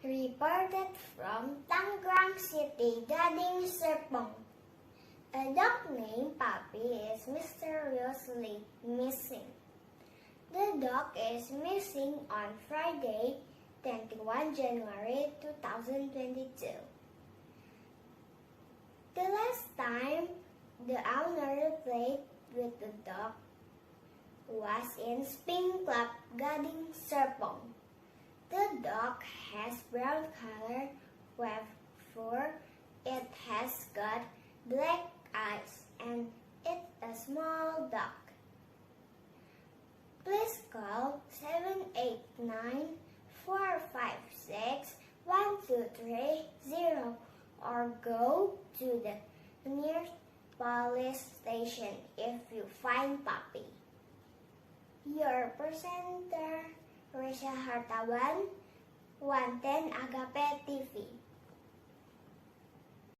Reported from Tangerang City, Gading Serpong. A dog named Puppy is mysteriously missing. The dog is missing on Friday, 21 January 2022. The last time the owner played with the dog was in Spin Club, Gading Serpong. The dog has brown color with fur, it has got black eyes, and it's a small dog. Please call 789-456-1230 or go to the nearest police station if you find Puppy. Your presenter, Risha Hartawan, 110 Agape TV.